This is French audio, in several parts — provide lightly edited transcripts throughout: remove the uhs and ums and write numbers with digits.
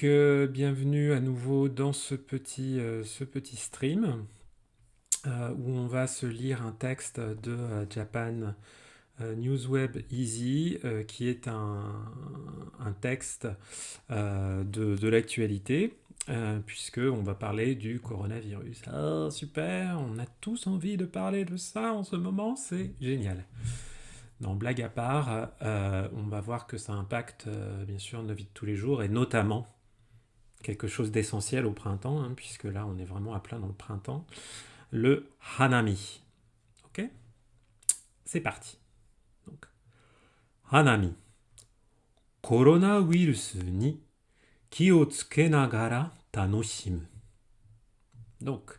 Bienvenue à nouveau dans ce petit stream où on va se lire un texte de Japan Newsweb Easy qui est un texte de l'actualité puisque on va parler du coronavirus. Ah super, on a tous envie de parler de ça en ce moment, c'est génial. Non, blague à part, on va voir que ça impacte bien sûr nos vies de tous les jours et notamment quelque chose d'essentiel au printemps, hein, puisque là on est vraiment à plein dans le printemps, le hanami. Ok. C'est parti. Donc, hanami. Coronavirus ni ki o tsuke nagara tanoshimu. Donc,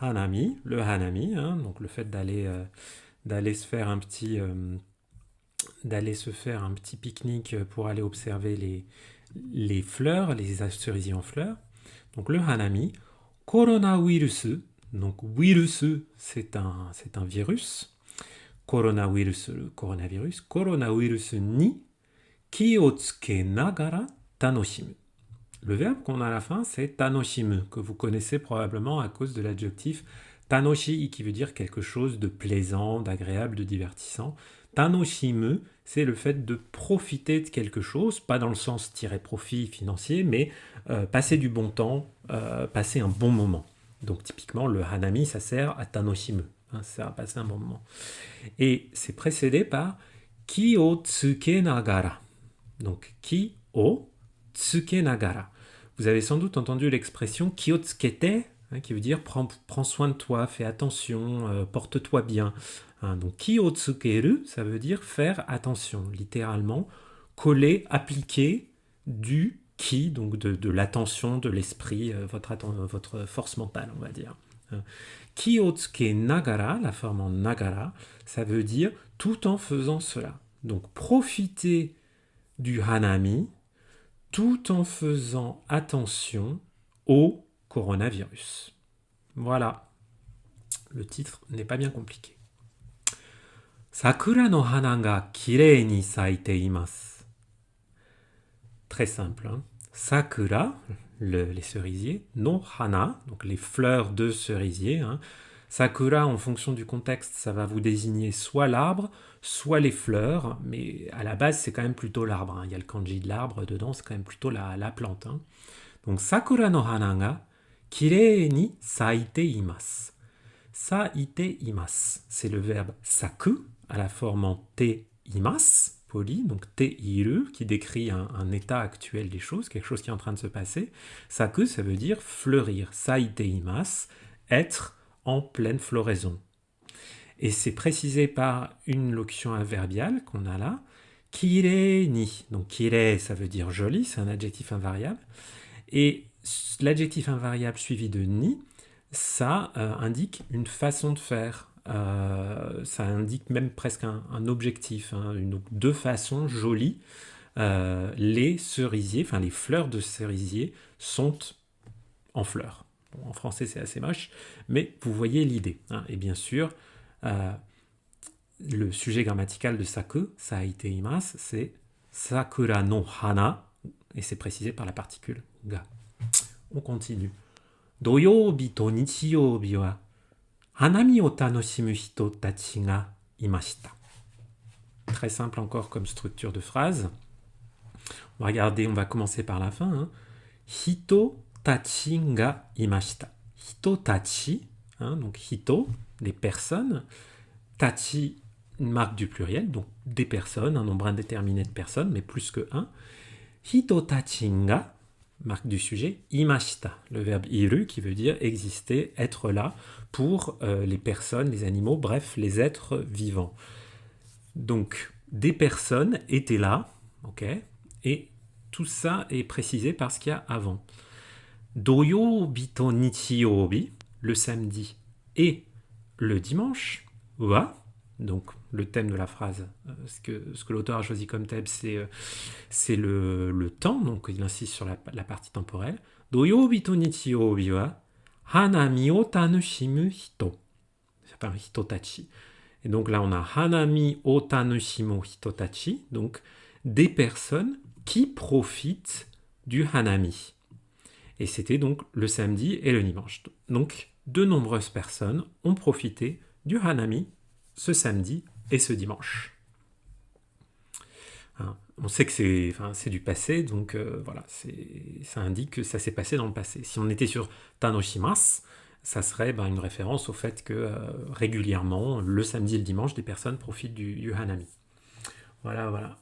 hanami, le hanami, hein, donc le fait d'aller se faire un petit pique-nique pour aller observer les fleurs, les cerisiers en fleurs. Donc le hanami, coronavirus, donc virus c'est un virus, coronavirus, le coronavirus ni ki o tsuke nagara tanoshimu. Le verbe qu'on a à la fin, c'est tanoshimu, que vous connaissez probablement à cause de l'adjectif tanoshi, qui veut dire quelque chose de plaisant, d'agréable, de divertissant. Tanoshimu, c'est le fait de profiter de quelque chose, pas dans le sens tirer profit financier, mais passer du bon temps, passer un bon moment. Donc typiquement, le hanami, ça sert à tanoshimu, hein, ça sert à passer un bon moment. Et c'est précédé par ki o tsuke nagara. Donc ki o tsuke nagara. Vous avez sans doute entendu l'expression ki o tsukete, hein, qui veut dire prends soin de toi, fais attention, porte-toi bien. Hein, donc ki o tsukeru, ça veut dire faire attention, littéralement coller, appliquer du ki, donc de l'attention, de l'esprit, votre force mentale, on va dire. Hein. Ki o tsuke nagara, la forme en nagara, ça veut dire tout en faisant cela. Donc profiter du hanami tout en faisant attention au coronavirus. Voilà, le titre n'est pas bien compliqué. Sakura no hana ga kirei ni saite imasu. Très simple. Hein. Sakura, les cerisiers, no hana, donc les fleurs de cerisier. Hein. Sakura, en fonction du contexte, ça va vous désigner soit l'arbre, soit les fleurs, mais à la base, c'est quand même plutôt l'arbre. Hein. Il y a le kanji de l'arbre dedans, c'est quand même plutôt la plante. Hein. Donc, sakura no hana ga kirei ni saite imasu. Saite imasu, c'est le verbe saku, à la forme en te imasu, poli, donc te iru, qui décrit un état actuel des choses, quelque chose qui est en train de se passer. Saku, ça veut dire fleurir. Saite imasu, être en pleine floraison. Et c'est précisé par une locution adverbiale qu'on a là, kirei ni. Donc kirei, ça veut dire joli, c'est un adjectif invariable. Et l'adjectif invariable suivi de ni, ça indique une façon de faire. Ça indique même presque un objectif. Hein, deux façons jolies. Les cerisiers, enfin les fleurs de cerisier sont en fleurs. Bon, en français, c'est assez moche, mais vous voyez l'idée. Hein. Et bien sûr, le sujet grammatical de saku, saite imasu, c'est sakura no hana, et c'est précisé par la particule ga. On continue. Doyoubi to nichiyoubi wa hanami o tanoshimu hito tachi ga imashita. Très simple encore comme structure de phrase. On va regarder, on va commencer par la fin. Hein. Hito tachi ga imashita. Hito tachi, hein, donc hito, des personnes. Tachi, une marque du pluriel, donc des personnes, un nombre indéterminé de personnes, mais plus que un. Hito tachi ga, marque du sujet, imashita, le verbe iru qui veut dire exister, être là pour les personnes, les animaux, bref, les êtres vivants. Donc, des personnes étaient là, ok, et tout ça est précisé par ce qu'il y a avant. Doyoubi to nichiyoubi, le samedi et le dimanche, wa, donc le thème de la phrase, ce que l'auteur a choisi comme thème, c'est le temps, donc il insiste sur la partie temporelle. Doyoubi to nichiyoubi wa hanami o tanoshimu hito. Enfin, hitotachi. Et donc là, on a hanami o tanoshimu hitotachi, donc des personnes qui profitent du hanami. Et c'était donc le samedi et le dimanche. Donc, de nombreuses personnes ont profité du hanami ce samedi et ce dimanche. Hein, on sait que c'est du passé, donc voilà, ça indique que ça s'est passé dans le passé. Si on était sur Tanoshimasu, ça serait une référence au fait que régulièrement, le samedi et le dimanche, des personnes profitent du hanami. Voilà, voilà.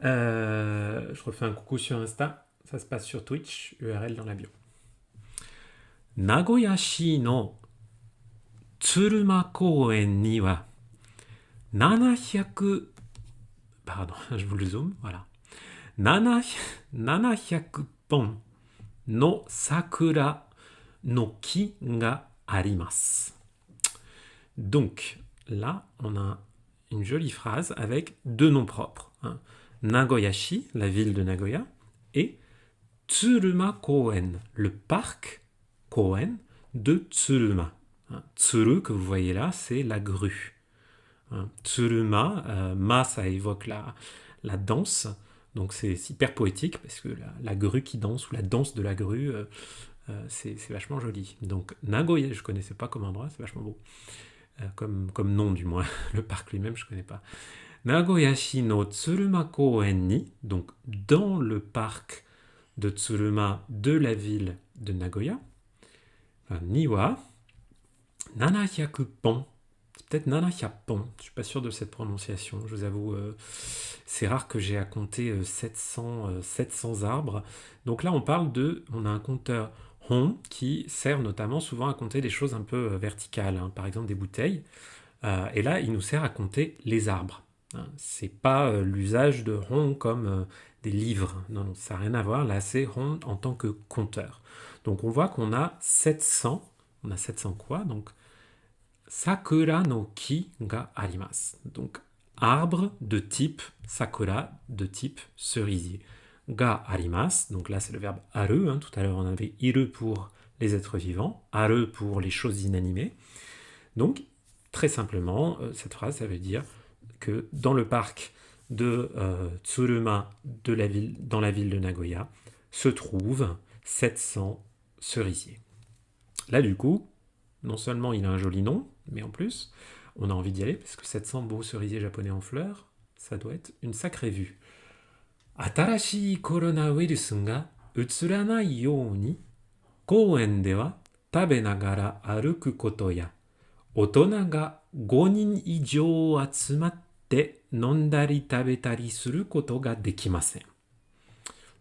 Je refais un coucou sur Insta, ça se passe sur Twitch, URL dans la bio. Nagoya-shi no Tsuruma Koen ni wa 700 pardon, je vous le zoome, voilà. 700 pon no sakura no ki ga arimasu. Donc, là, on a une jolie phrase avec deux noms propres. Hein. Nagoyashi, la ville de Nagoya, et Tsuruma Koen, le parc Koen de Tsuruma. Hein. Tsuru, que vous voyez là, c'est la grue. Hein. Tsuruma, ma, ça évoque la danse, donc c'est hyper poétique, parce que la grue qui danse, ou la danse de la grue, c'est vachement joli. Donc Nagoya, je ne connaissais pas comme endroit, c'est vachement beau. Comme nom du moins, le parc lui-même je ne connais pas. Nagoyashi no Tsuruma Koen ni, donc dans le parc de Tsuruma de la ville de Nagoya, ni wa 700 pon, c'est peut-être 700 pon, je ne suis pas sûr de cette prononciation, je vous avoue, c'est rare que j'ai à compter 700 arbres, donc là on a un compteur hon qui sert notamment souvent à compter des choses un peu verticales, hein, par exemple des bouteilles, et là il nous sert à compter les arbres. Hein. C'est pas l'usage de hon comme des livres, non, ça n'a rien à voir, là c'est hon en tant que compteur. Donc on voit qu'on a 700, on a 700 quoi, donc sakura no ki ga arimasu, donc arbre de type sakura, de type cerisier. Ga arimasu, donc là c'est le verbe aru, hein, tout à l'heure on avait iru pour les êtres vivants, aru pour les choses inanimées. Donc très simplement, cette phrase ça veut dire que dans le parc de Tsuruma dans la ville de Nagoya se trouvent 700 cerisiers. Là du coup, non seulement il a un joli nom, mais en plus on a envie d'y aller parce que 700 beaux cerisiers japonais en fleurs, ça doit être une sacrée vue. Atarashii coronavirus ga utsuranai you ni kouen de wa tabe nagara aruku koto ya otona ga 5 nin ijou atsumatte nondari tabetari suru koto ga dekimasen.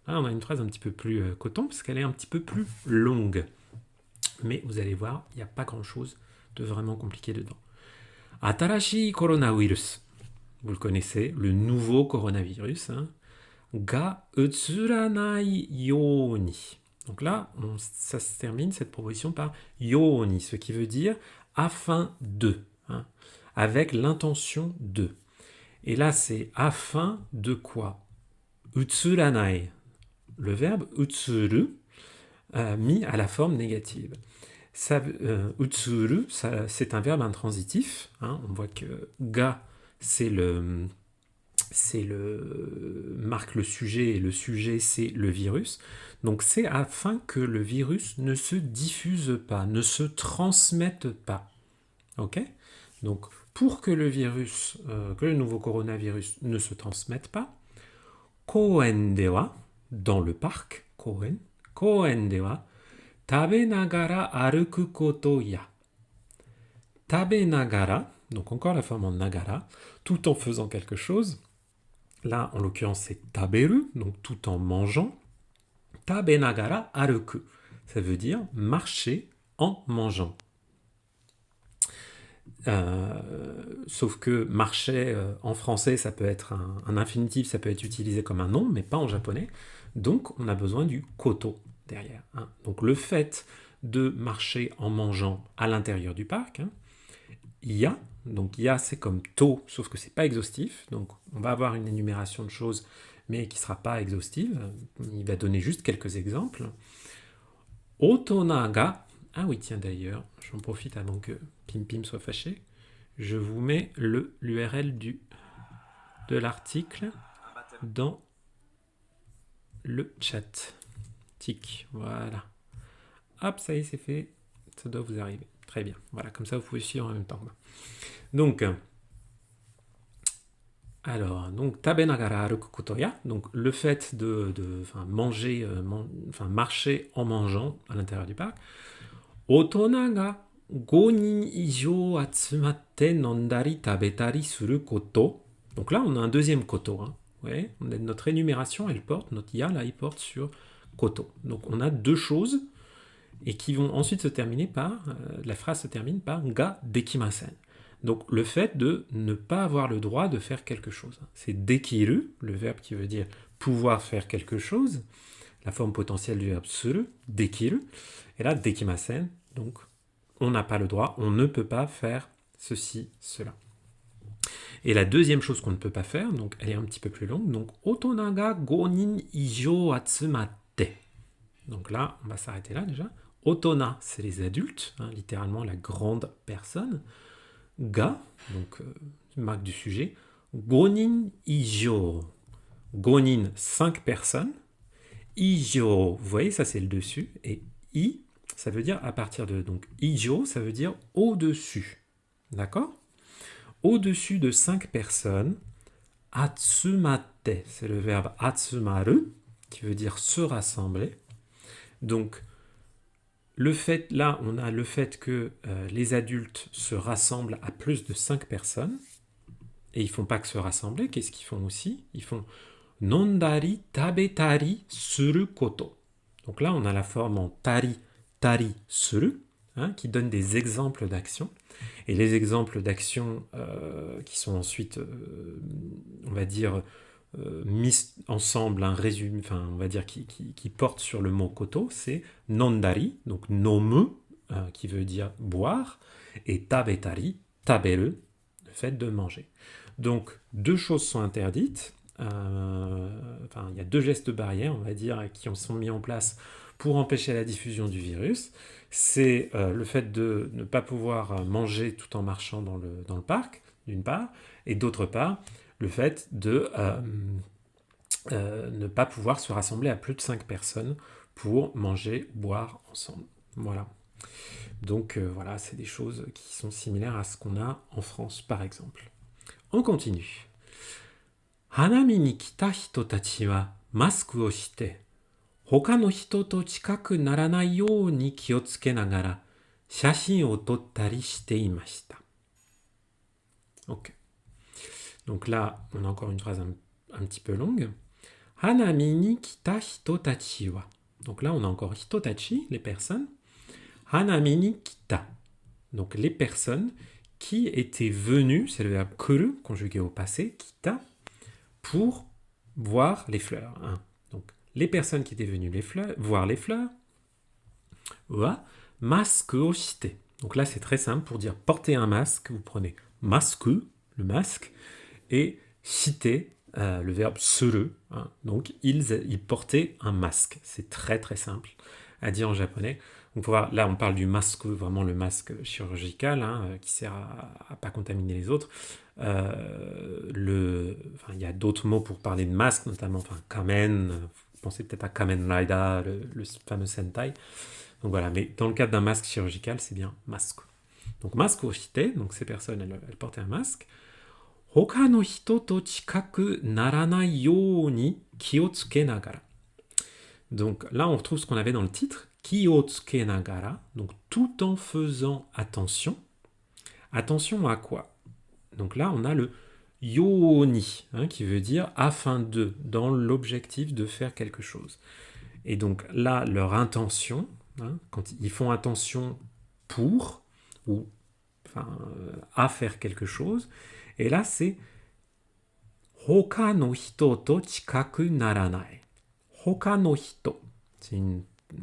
Là, on a une phrase un petit peu plus coton parce qu'elle est un petit peu plus longue. Mais vous allez voir, il n'y a pas grand-chose de vraiment compliqué dedans. Atarashi coronavirus. Vous le connaissez, le nouveau coronavirus. Hein. Ga utsuranai you ni. Donc là, ça se termine cette proposition par you ni, ce qui veut dire afin de, hein, avec l'intention de. Et là, c'est afin de quoi? Utsuranai. Le verbe utsuru mis à la forme négative. Utsuru, c'est un verbe intransitif. Hein, on voit que ga, marque le sujet et le sujet c'est le virus. Donc c'est afin que le virus ne se diffuse pas, ne se transmette pas. Ok? Donc pour que le nouveau coronavirus ne se transmette pas, koen dewa, dans le parc, koen dewa, tabe nagara aruku koto ya. Tabe nagara, donc encore la forme en nagara, tout en faisant quelque chose. Là, en l'occurrence, c'est taberu, donc tout en mangeant. Tabe nagara aruku, ça veut dire marcher en mangeant. Sauf que marcher en français, ça peut être un infinitif, ça peut être utilisé comme un nom, mais pas en japonais. Donc, on a besoin du koto derrière. Hein. Donc, le fait de marcher en mangeant à l'intérieur du parc, hein, ya, donc ya c'est comme to, sauf que c'est pas exhaustif. Donc, on va avoir une énumération de choses, mais qui sera pas exhaustive. Il va donner juste quelques exemples. Otona ga, ah oui, tiens d'ailleurs, j'en profite avant que Pim Pim soit fâché. Je vous mets l'URL de l'article dans le chat. Tic, voilà. Hop, ça y est, c'est fait. Ça doit vous arriver. Très bien. Voilà, comme ça, vous pouvez suivre en même temps. Donc, tabenagara aruku koto ya. Donc, le fait de manger, marcher en mangeant à l'intérieur du parc. Otona ga 5 nin ijou atsumatte nondari tabetari suru koto. Donc là, on a un deuxième koto. Hein. Ouais, notre énumération, elle porte, notre ya, là, il porte sur koto. Donc, on a deux choses et qui vont ensuite se terminer par, la phrase se termine par ga dekimasen. Donc le fait de ne pas avoir le droit de faire quelque chose. C'est dekiru, le verbe qui veut dire pouvoir faire quelque chose, la forme potentielle du verbe suru, dekiru, et là dekimasen, donc on n'a pas le droit, on ne peut pas faire ceci, cela. Et la deuxième chose qu'on ne peut pas faire, donc elle est un petit peu plus longue, donc otona ga 5 nin ijou atsumatte. Donc là, on va s'arrêter là déjà. Otona, c'est les adultes, hein, littéralement la grande personne. Ga, donc marque du sujet. 5 nin ijou. 5 nin, 5 personnes. Ijou, vous voyez, ça c'est le dessus. Et i, ça veut dire à partir de. Donc ijou, ça veut dire au-dessus. D'accord? Au-dessus de 5 personnes. Atsumatte, c'est le verbe atsumaru, qui veut dire se rassembler. Donc, le fait, là, on a le fait que les adultes se rassemblent à plus de 5 personnes, et ils ne font pas que se rassembler, qu'est-ce qu'ils font aussi? Ils font nondari tabetari suru koto. Donc là, on a la forme en tari, tari, suru, hein, qui donne des exemples d'actions. Et les exemples d'actions qui sont ensuite, on va dire, mis ensemble un résumé, on va dire qui porte sur le mot koto, c'est nondari, donc nomu, qui veut dire boire, et tabetari, taberu, le fait de manger. Donc deux choses sont interdites. Il y a deux gestes barrières, on va dire, qui sont mis en place pour empêcher la diffusion du virus. C'est le fait de ne pas pouvoir manger tout en marchant dans le parc, d'une part, et d'autre part, le fait de ne pas pouvoir se rassembler à plus de 5 personnes pour manger, boire ensemble. Voilà. Donc voilà, c'est des choses qui sont similaires à ce qu'on a en France, par exemple. On continue. Hanami ni kita hito tachi wa masku o shite, hoka no hito to chikaku naranai you ni ki o tsuke nagara, shashin o tottari shite imashita. Ok. Donc là, on a encore une phrase un petit peu longue. Hanami ni kita hitotachi wa. Donc là, on a encore hitotachi, les personnes. Hanami ni kita. Donc les personnes qui étaient venues, c'est le verbe kuru, conjugué au passé, kita, pour voir les fleurs. Hein. Donc les personnes qui étaient venues voir les fleurs, wa masque o shite. Donc là, c'est très simple pour dire porter un masque. Vous prenez masque, le masque, et shite, le verbe suru. Hein. Donc ils portaient un masque. C'est très très simple à dire en japonais. Donc là, on parle du masque, vraiment le masque chirurgical, hein, qui sert à ne pas contaminer les autres. Il y a d'autres mots pour parler de masque, notamment kamen. Vous pensez peut-être à Kamen Rider, le fameux Sentai. Donc voilà, mais dans le cadre d'un masque chirurgical, c'est bien masque. Donc masque o shite, donc ces personnes, elles portaient un masque. Hoka no hito to chikaku naranai you ni ki o tsuke nagara. Donc là, on retrouve ce qu'on avait dans le titre, ki o tsuke nagara, donc tout en faisant attention. Attention à quoi? Donc là, on a le yoni, qui veut dire afin de, dans l'objectif de faire quelque chose. Et donc là, leur intention, quand ils font attention pour, ou à faire quelque chose, et là, c'est hoka no hito to chikaku naranai. Hoka no hito. C'est une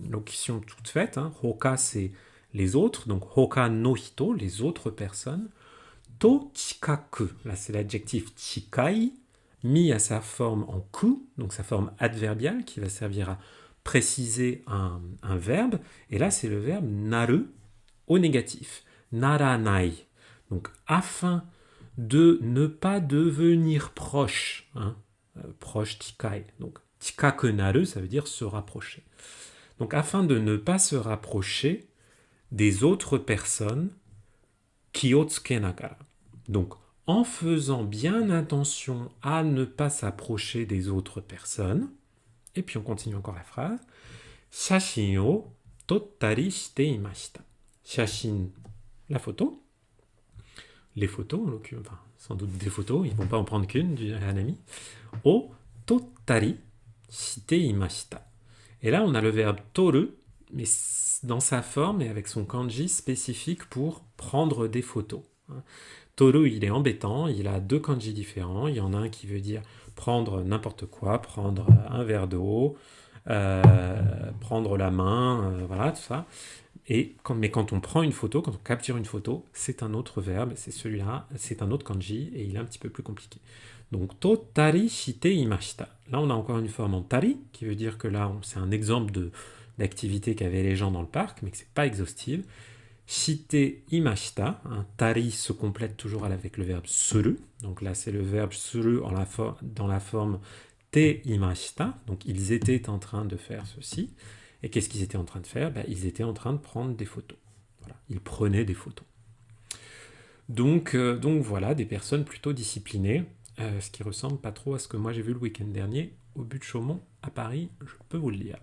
locution toute faite. Hein. Hoka, c'est les autres. Donc, hoka no hito, les autres personnes. To chikaku. Là, c'est l'adjectif chikai, mis à sa forme en ku, donc sa forme adverbiale, qui va servir à préciser un verbe. Et là, c'est le verbe naru au négatif. Naranai. Donc, afin de ne pas devenir proche. Proche chikai. Donc, chikakunaru, ça veut dire se rapprocher. Donc afin de ne pas se rapprocher des autres personnes, kiotsuke nagara. Donc en faisant bien attention à ne pas s'approcher des autres personnes, et puis on continue encore la phrase, shashin o tottari shite imashita. Shashin, la photo, les photos, en l'occurrence, enfin, sans doute des photos, ils ne vont pas en prendre qu'une, un ami, o tottari shite imashita. Et là, on a le verbe toru, mais dans sa forme et avec son kanji spécifique pour prendre des photos. Toru, il est embêtant, il a deux kanji différents. Il y en a un qui veut dire prendre n'importe quoi, prendre un verre d'eau, prendre la main, voilà, tout ça. Mais quand on prend une photo, quand on capture une photo, c'est un autre verbe, c'est celui-là, c'est un autre kanji et il est un petit peu plus compliqué. Donc, totari shite imashita. Là, on a encore une forme en tari, qui veut dire que là, c'est un exemple d'activité qu'avaient les gens dans le parc, mais que c'est pas exhaustive. Shite imashita, tari se complète toujours avec le verbe suru. Donc là, c'est le verbe suru dans la forme te imashita. Donc, ils étaient en train de faire ceci. Et qu'est-ce qu'ils étaient en train de faire? Ils étaient en train de prendre des photos. Voilà. Ils prenaient des photos. Donc voilà, des personnes plutôt disciplinées, ce qui ressemble pas trop à ce que moi j'ai vu le week-end dernier au but de Chaumont à Paris, je peux vous le dire.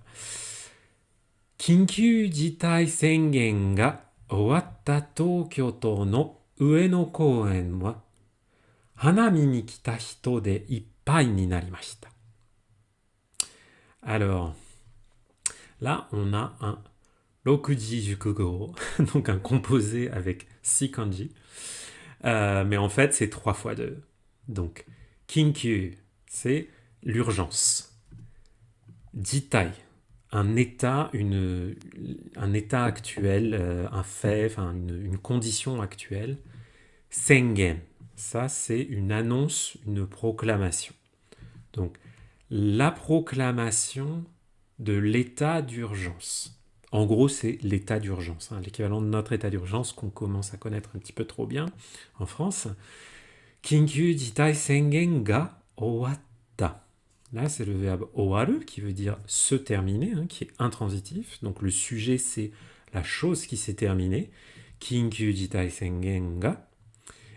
Kinkyu jitai sengen ga owatta Tokyo no Ueno koen wa hanami ni kita hito de ippai ni narimashita. Alors, là, on a un rokuji jukugo, donc un composé avec 6 kanji. Mais en fait, c'est 3 fois 2. Donc, kinkyu, c'est l'urgence. Jitai, un état actuel, un fait, enfin une condition actuelle. Sengen, ça c'est une annonce, une proclamation. Donc, la proclamation de l'état d'urgence. En gros, c'est l'état d'urgence, l'équivalent de notre état d'urgence qu'on commence à connaître un petit peu trop bien en France. Kinkyu jitai sengen ga owatta. Là, c'est le verbe owaru qui veut dire se terminer, qui est intransitif. Donc le sujet, c'est la chose qui s'est terminée. Kinkyu jitai sengen ga.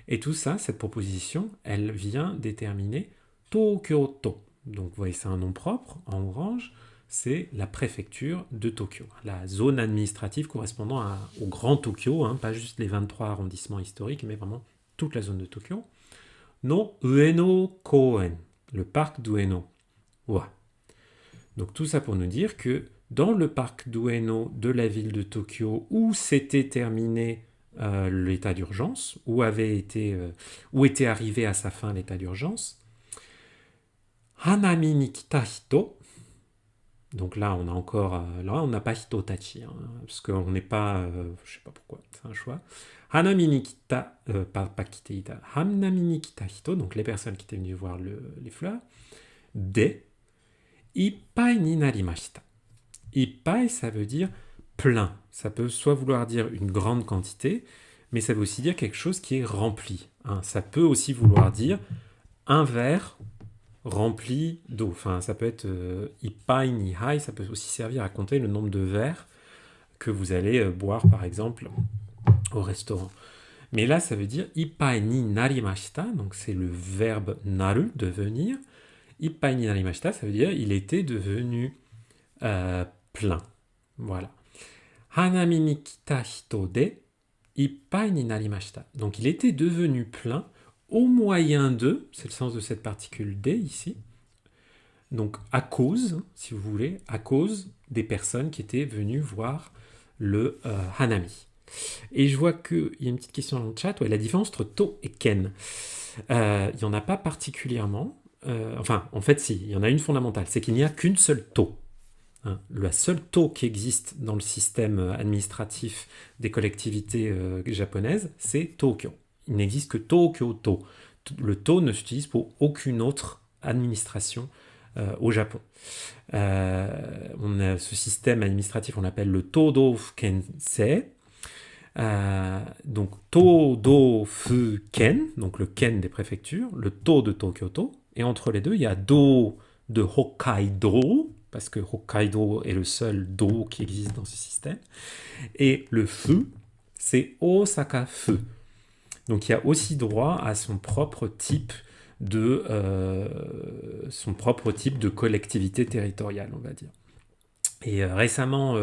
Et tout ça, cette proposition, elle vient déterminer Tokyo-to. Donc vous voyez, c'est un nom propre en orange. C'est la préfecture de Tokyo, la zone administrative correspondant au Grand Tokyo, pas juste les 23 arrondissements historiques, mais vraiment toute la zone de Tokyo. No Ueno Koen, le parc d'Ueno. Ouais. Donc tout ça pour nous dire que dans le parc d'Ueno de la ville de Tokyo, où s'était terminé l'état d'urgence, où était arrivé à sa fin l'état d'urgence, Hanami ni kita hito. Donc là, on a encore... là, on n'a pas hitotachi, parce qu'on n'est pas... je sais pas pourquoi, c'est un choix. Hanami ni kita... pas kiteita. Hanami ni kita hito, donc les personnes qui étaient venues voir les fleurs. De... Ippai ni narimashita. Ippai, ça veut dire plein. Ça peut soit vouloir dire une grande quantité, mais ça veut aussi dire quelque chose qui est rempli. Ça peut aussi vouloir dire un verre rempli d'eau. Enfin, ça peut être ippai ni hai, ça peut aussi servir à compter le nombre de verres que vous allez boire, par exemple, au restaurant. Mais là, ça veut dire ippai ni narimashita, donc c'est le verbe naru, devenir. Ippai ni narimashita, ça veut dire il était devenu plein. Voilà. Hanami ni kita hito de ippai ni narimashita. Donc il était devenu plein au moyen de, c'est le sens de cette particule de ici, donc à cause, si vous voulez, à cause des personnes qui étaient venues voir le hanami. Et je vois qu'il y a une petite question dans le chat, la différence entre to et ken. Il n'y en a pas particulièrement, en fait si, il y en a une fondamentale, c'est qu'il n'y a qu'une seule to. La seule to qui existe dans le système administratif des collectivités japonaises, c'est Tokyo. Il n'existe que Tokyo-to. Le to ne s'utilise pour aucune autre administration au Japon. On a ce système administratif, on l'appelle le Todofuken-sei. Donc Todofuken, donc le ken des préfectures, le to de Tokyo-to, et entre les deux, il y a do de Hokkaido, parce que Hokkaido est le seul do qui existe dans ce système. Et le fu, c'est Osaka fu. Donc il y a aussi droit à son propre type de collectivité territoriale, on va dire. Et récemment,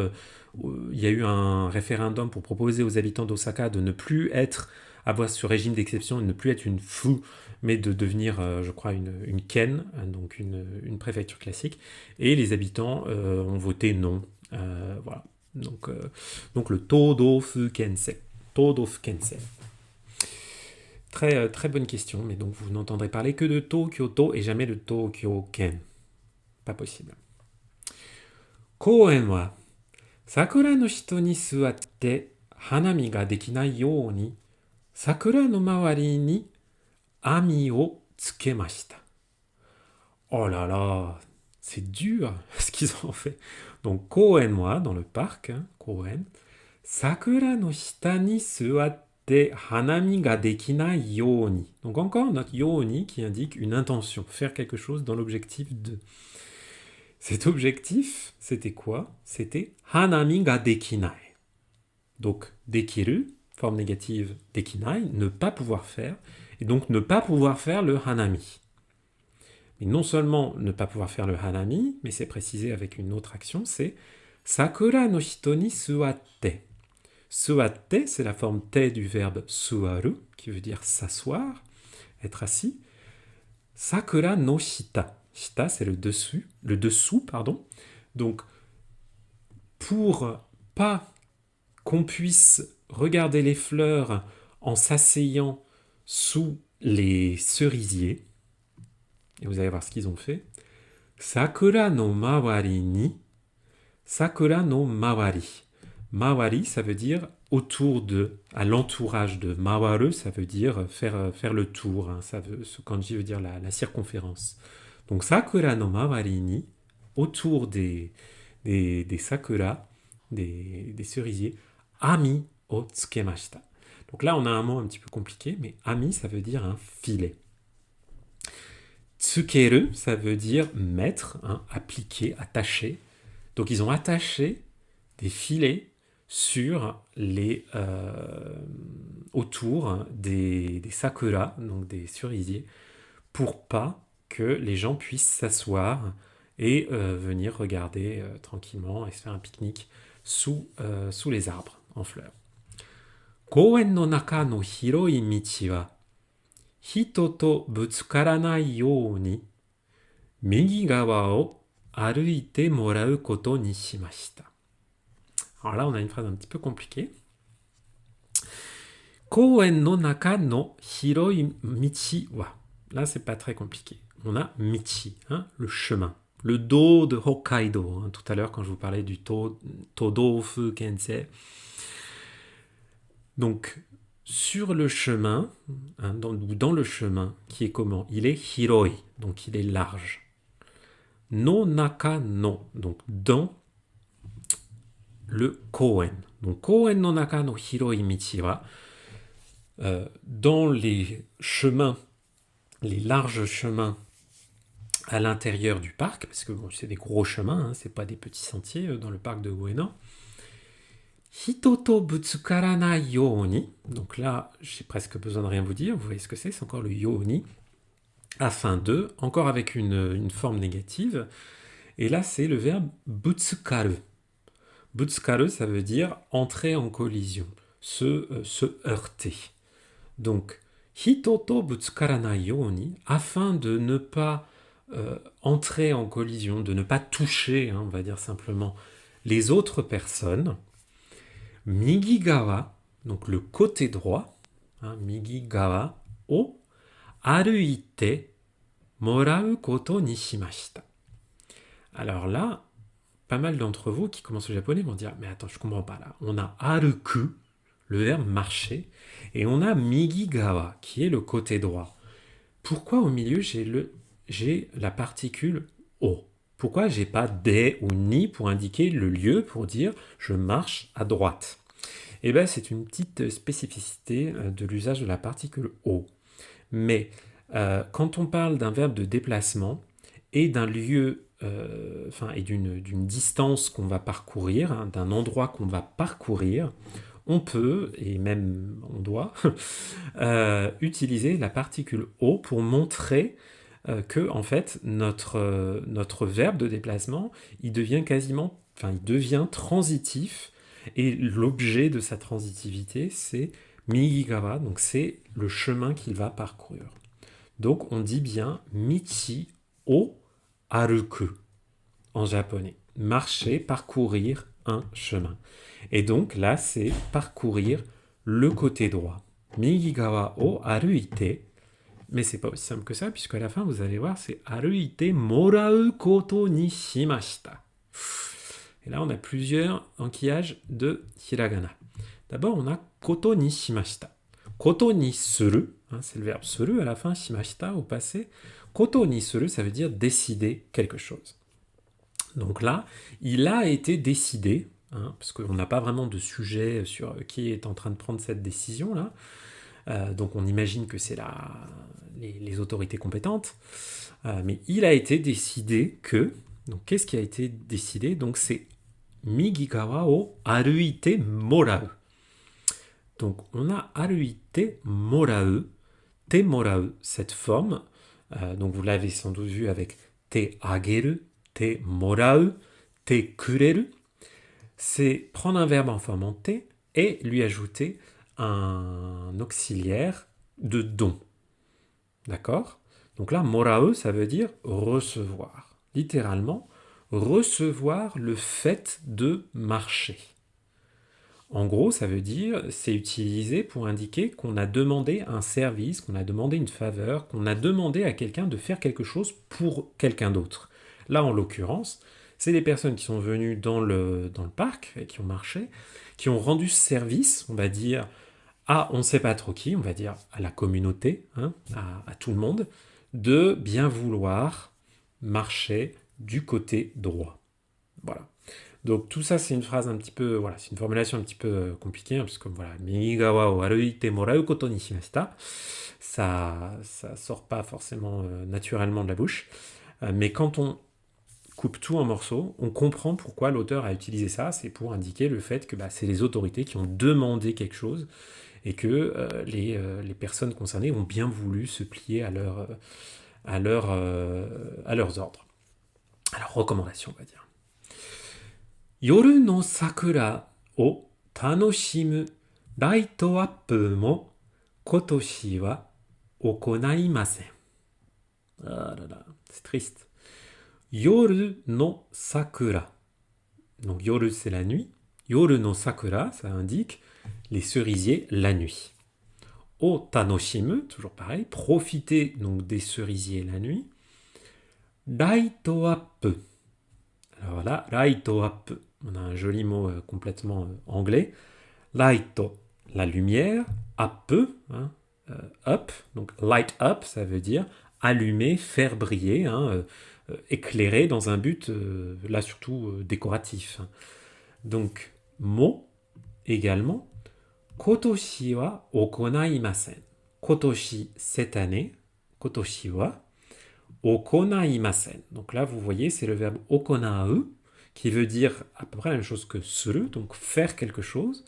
il y a eu un référendum pour proposer aux habitants d'Osaka de ne plus avoir ce régime d'exception, de ne plus être une fu, mais de devenir, je crois, une ken, donc une préfecture classique. Et les habitants ont voté non. Voilà. Donc le Todo-fu Kensei. Todo-fu Kensei. Très bonne question, mais donc vous n'entendrez parler que de Tokyo-to et jamais de Tokyo-ken. Pas possible. Koen wa sakura no hito ni suatte hanami ga dekinai you ni sakura no mawari ni ami o tsukemashita. Oh là là, c'est dur ce qu'ils ont fait. Donc Koen wa dans le parc, hein, Koen, sakura no hita ni suatte hanami ga dekinai you ni. Donc encore notre you ni qui indique une intention, faire quelque chose dans l'objectif de. Cet objectif, c'était quoi? C'était hanami ga dekinai. Donc dekiru, forme négative dekinai, ne pas pouvoir faire, et donc ne pas pouvoir faire le hanami. Mais non seulement ne pas pouvoir faire le hanami, mais c'est précisé avec une autre action, c'est sakura no hito ni suatte. Suatte, c'est la forme te du verbe suaru, qui veut dire s'asseoir, être assis. Sakura no hita. Hita, c'est le dessous, pardon. Donc, pour pas qu'on puisse regarder les fleurs en s'asseyant sous les cerisiers, et vous allez voir ce qu'ils ont fait. Sakura no mawari ni, sakura no mawari. Mawari, ça veut dire autour de, à l'entourage de. Mawaru, ça veut dire faire le tour. Hein, ce kanji veut dire la circonférence. Donc sakura no mawari ni, autour des sakura, des cerisiers, ami o tsukemashita. Donc là, on a un mot un petit peu compliqué, mais ami, ça veut dire un filet. Tsukeru, ça veut dire mettre, hein, appliquer, attacher. Donc ils ont attaché des filets sur autour des sakura, donc des cerisiers, pour pas que les gens puissent s'asseoir et venir regarder tranquillement et se faire un pique-nique sous les arbres en fleurs. Koen no naka no hiroi michi wa hito to butsukaranai you ni migi gawa o aruite morau koto ni shimashita. Alors là, on a une phrase un petit peu compliquée. Koen no naka no hiroi michi wa. Là, c'est pas très compliqué. On a michi, hein, le chemin. Le do de Hokkaido, hein, tout à l'heure quand je vous parlais du Todo-fu Kensei. Donc, sur le chemin, hein, dans le chemin, qui est comment? Il est hiroi, donc il est large. No naka no, donc dans le koen. Donc, koen no naka no hiroi michi wa, dans les chemins, les larges chemins à l'intérieur du parc, parce que bon, c'est des gros chemins, hein, c'est pas des petits sentiers dans le parc de Ueno. Hito to butsukaranai you ni. Donc là, j'ai presque besoin de rien vous dire. Vous voyez ce que c'est encore le you ni. Afin de, encore avec une forme négative. Et là, c'est le verbe butsukaru. Butsukaru, ça veut dire entrer en collision, se heurter. Donc, hito to butsukaranai you ni, afin de ne pas entrer en collision, de ne pas toucher, hein, on va dire simplement, les autres personnes. Migigawa, donc le côté droit, hein, Migigawa o aruite morau koto ni shimashita. Alors là, pas mal d'entre vous qui commencent le japonais vont dire, mais attends, je comprends pas là. On a aruku, le verbe marcher, et on a migigawa, qui est le côté droit. Pourquoi au milieu j'ai la particule o? Pourquoi j'ai pas de ou ni pour indiquer le lieu, pour dire je marche à droite? Eh bien, c'est une petite spécificité de l'usage de la particule o. Mais quand on parle d'un verbe de déplacement, et d'un lieu, et d'une distance qu'on va parcourir, hein, d'un endroit qu'on va parcourir, on peut, et même on doit, utiliser la particule O pour montrer que en fait notre verbe de déplacement, il devient il devient transitif, et l'objet de sa transitivité, c'est migigawa, donc c'est le chemin qu'il va parcourir. Donc on dit bien michi o aruku en japonais. Marcher, parcourir un chemin. Et donc là, c'est parcourir le côté droit. Migigawa o aruite. Mais c'est pas aussi simple que ça, puisqu'à la fin, vous allez voir, c'est aruite morau koto ni shimashita. Et là, on a plusieurs enquillages de hiragana. D'abord, on a koto ni shimashita. Koto ni suru, hein, c'est le verbe suru à la fin, shimashita au passé. Koto ni suru, ça veut dire décider quelque chose. Donc là, il a été décidé, hein, parce qu'on n'a pas vraiment de sujet sur qui est en train de prendre cette décision-là. Donc on imagine que c'est les autorités compétentes. Mais il a été décidé que... Donc qu'est-ce qui a été décidé? Donc c'est Migigawa o aruite morau. Donc on a aruite morau, te morau, cette forme. Donc vous l'avez sans doute vu avec te ageru, te morau, te kureru. C'est prendre un verbe en forme en te et lui ajouter un auxiliaire de don. D'accord? Donc là, morau, ça veut dire recevoir. Littéralement, recevoir le fait de marcher. En gros, ça veut dire, c'est utilisé pour indiquer qu'on a demandé un service, qu'on a demandé une faveur, qu'on a demandé à quelqu'un de faire quelque chose pour quelqu'un d'autre. Là, en l'occurrence, c'est des personnes qui sont venues dans le parc et qui ont marché, qui ont rendu service, on va dire, à on ne sait pas trop qui, on va dire à la communauté, hein, à tout le monde, de bien vouloir marcher du côté droit. Voilà. Donc tout ça, c'est une phrase un petit peu, voilà, c'est une formulation un petit peu compliquée, hein, parce que voilà, Migigawa o aruite morau koto ni shimashita, ça sort pas forcément naturellement de la bouche, mais quand on coupe tout en morceaux, on comprend pourquoi l'auteur a utilisé ça, c'est pour indiquer le fait que c'est les autorités qui ont demandé quelque chose, et que les personnes concernées ont bien voulu se plier à leurs ordres. Alors, recommandation, on va dire. Yoru no sakura o tanoshimu light up mo kotoshi wa okonaimasen. Ah là là, c'est triste. Yoru no sakura. Donc, yoru, c'est la nuit. Yoru no sakura, ça indique les cerisiers la nuit. O tanoshimu, toujours pareil, profiter donc des cerisiers la nuit. Light up. Alors là, light up, on a un joli mot complètement anglais. Light, la lumière, up, hein, up, donc light up, ça veut dire allumer, faire briller, hein, éclairer dans un but, là surtout décoratif. Donc, mo également. Kotoshi wa okonaimasen. Kotoshi, cette année. Kotoshi wa okonaimasen. Donc là, vous voyez, c'est le verbe okonau, qui veut dire à peu près la même chose que suru, donc faire quelque chose.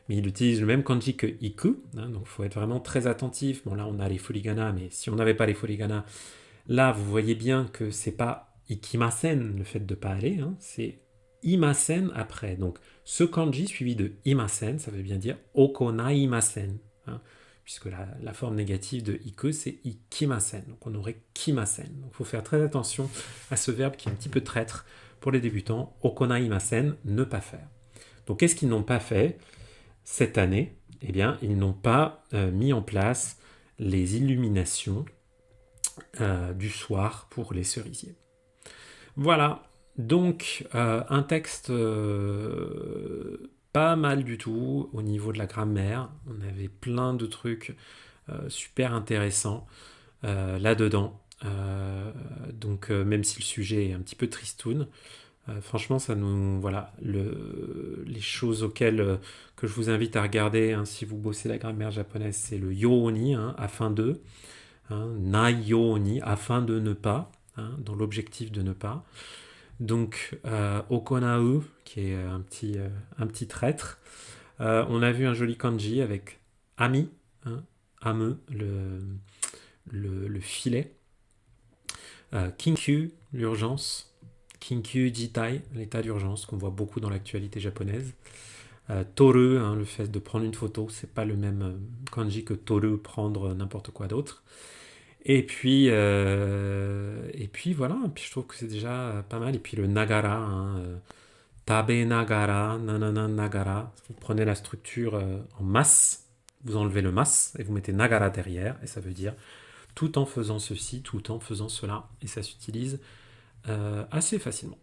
Mais il utilise le même kanji que iku, hein, donc il faut être vraiment très attentif. Bon, là, on a les furigana, mais si on n'avait pas les furigana, là, vous voyez bien que c'est pas ikimasen, le fait de ne pas aller, hein, c'est imasen après. Donc, ce kanji suivi de imasen, ça veut bien dire okonaimasen, hein, puisque la forme négative de iku, c'est ikimasen. Donc, on aurait kimasen. Donc, il faut faire très attention à ce verbe qui est un petit peu traître pour les débutants. Okonaimasen, ne pas faire. Donc, qu'est-ce qu'ils n'ont pas fait cette année? Eh bien, ils n'ont pas mis en place les illuminations du soir pour les cerisiers. Voilà. Donc, un texte pas mal du tout au niveau de la grammaire. On avait plein de trucs super intéressants là-dedans. Donc, même si le sujet est un petit peu tristoun, franchement, ça nous... Voilà, les choses auxquelles que je vous invite à regarder, hein, si vous bossez la grammaire japonaise, c'est le yo ni, hein, afin de, hein, nai yo ni, afin de ne pas. hein, dans l'objectif de ne pas. Donc, okonau, qui est un petit traître. On a vu un joli kanji avec ami, hein, ame, le filet. Kinkyu, l'urgence. Kinkyu jitai, l'état d'urgence, qu'on voit beaucoup dans l'actualité japonaise. Toru, hein, le fait de prendre une photo, c'est pas le même kanji que toru, prendre n'importe quoi d'autre. Et puis voilà, et puis je trouve que c'est déjà pas mal. Et puis le nagara, hein, tabe nagara, nanana nagara. Vous prenez la structure en masse, vous enlevez le mas et vous mettez nagara derrière, et ça veut dire tout en faisant ceci, tout en faisant cela. Et ça s'utilise assez facilement.